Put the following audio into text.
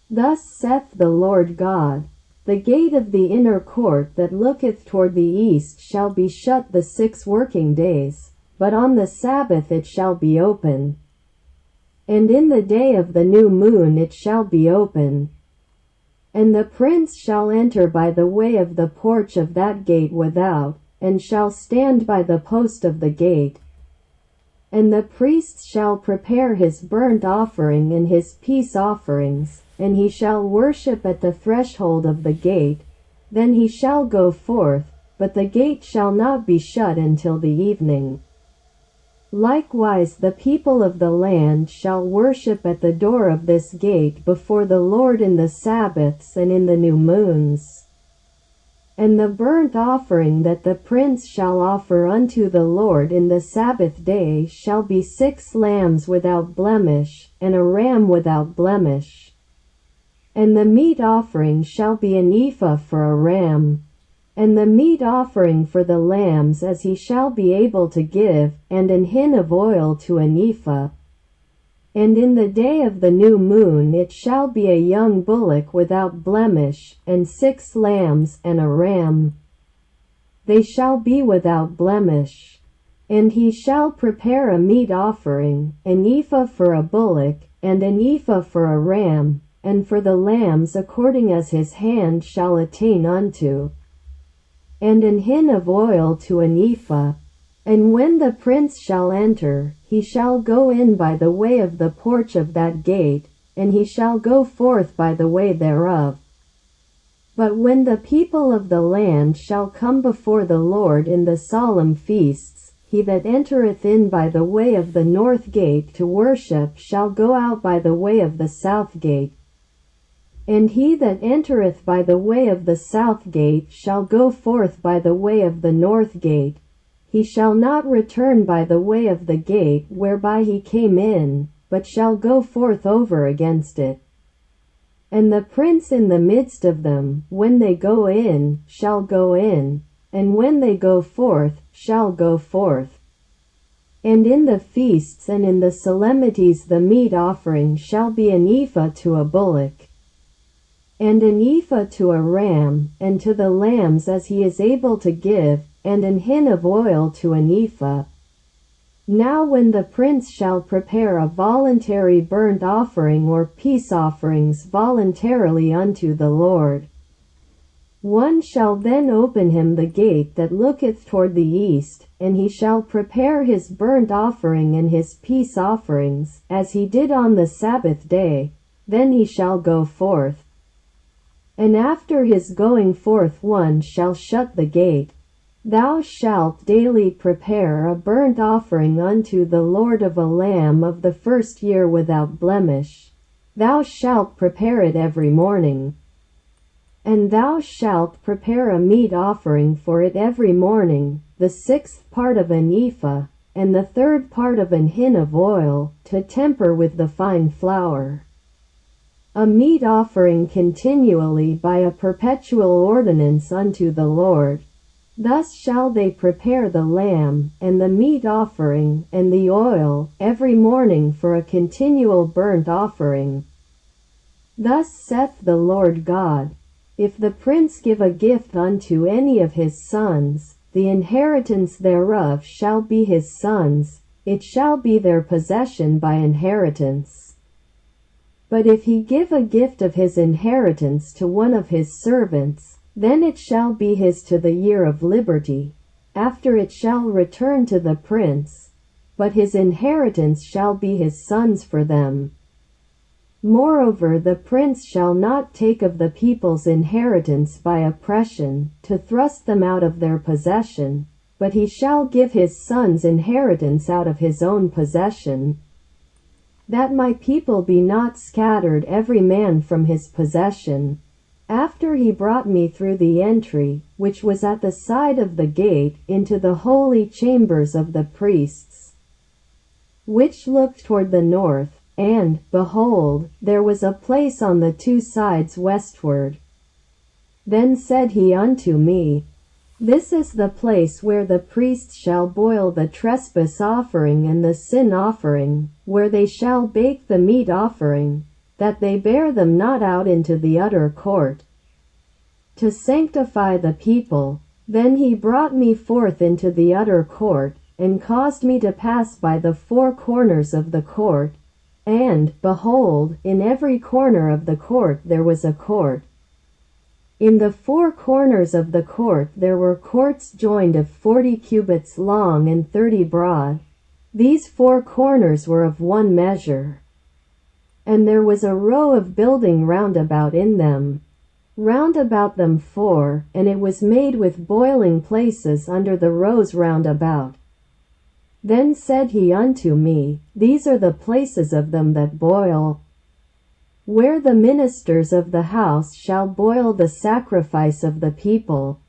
Thus saith the Lord God, the gate of the inner court that looketh toward the east shall be shut the 6 working days, but on the Sabbath it shall be open. And in the day of the new moon it shall be open. And the prince shall enter by the way of the porch of that gate without, and shall stand by the post of the gate. And the priest shall prepare his burnt offering and his peace offerings, and he shall worship at the threshold of the gate. Then he shall go forth, but the gate shall not be shut until the evening. Likewise the people of the land shall worship at the door of this gate before the Lord in the Sabbaths and in the new moons. And the burnt offering that the prince shall offer unto the Lord in the Sabbath day shall be 6 lambs without blemish, and a ram without blemish. And the meat offering shall be an ephah for a ram. And the meat offering for the lambs as he shall be able to give, and an hin of oil to an ephah. And in the day of the new moon it shall be a young bullock without blemish, and 6 lambs, and a ram. They shall be without blemish. And he shall prepare a meat offering, an ephah for a bullock, and an ephah for a ram, and for the lambs according as his hand shall attain unto. And an hin of oil to an ephah. And when the prince shall enter, he shall go in by the way of the porch of that gate, and he shall go forth by the way thereof. But when the people of the land shall come before the Lord in the solemn feasts, he that entereth in by the way of the north gate to worship shall go out by the way of the south gate. And he that entereth by the way of the south gate shall go forth by the way of the north gate. He shall not return by the way of the gate whereby he came in, but shall go forth over against it. And the prince in the midst of them, when they go in, shall go in, and when they go forth, shall go forth. And in the feasts and in the solemnities the meat offering shall be an ephah to a bullock, and an ephah to a ram, and to the lambs as he is able to give, and an hin of oil to an ephah. Now when the prince shall prepare a voluntary burnt offering or peace offerings voluntarily unto the Lord, one shall then open him the gate that looketh toward the east, and he shall prepare his burnt offering and his peace offerings, as he did on the Sabbath day, then he shall go forth. And after his going forth one shall shut the gate. Thou shalt daily prepare a burnt offering unto the Lord of a lamb of the first year without blemish. Thou shalt prepare it every morning. And thou shalt prepare a meat offering for it every morning, the 6th part of an ephah, and the 3rd part of an hin of oil, to temper with the fine flour. A meat offering continually by a perpetual ordinance unto the Lord. Thus shall they prepare the lamb, and the meat offering, and the oil, every morning for a continual burnt offering. Thus saith the Lord God, if the prince give a gift unto any of his sons, the inheritance thereof shall be his sons', it shall be their possession by inheritance. But if he give a gift of his inheritance to one of his servants, then it shall be his to the year of liberty. After it shall return to the prince, but his inheritance shall be his sons for them. Moreover, the prince shall not take of the people's inheritance by oppression, to thrust them out of their possession, but he shall give his sons inheritance out of his own possession, that my people be not scattered every man from his possession. After he brought me through the entry, which was at the side of the gate, into the holy chambers of the priests, which looked toward the north, and, behold, there was a place on the 2 sides westward. Then said he unto me, This is the place where the priests shall boil the trespass offering and the sin offering, where they shall bake the meat offering, that they bear them not out into the utter court, to sanctify the people. Then he brought me forth into the utter court, and caused me to pass by the four corners of the court. And, behold, in every corner of the court there was a court. In the four corners of the court there were courts joined of 40 cubits long and 30 broad. These four corners were of one measure. And there was a row of building round about in them, round about them four, and it was made with boiling places under the rows round about. Then said he unto me, These are the places of them that boil, where the ministers of the house shall boil the sacrifice of the people,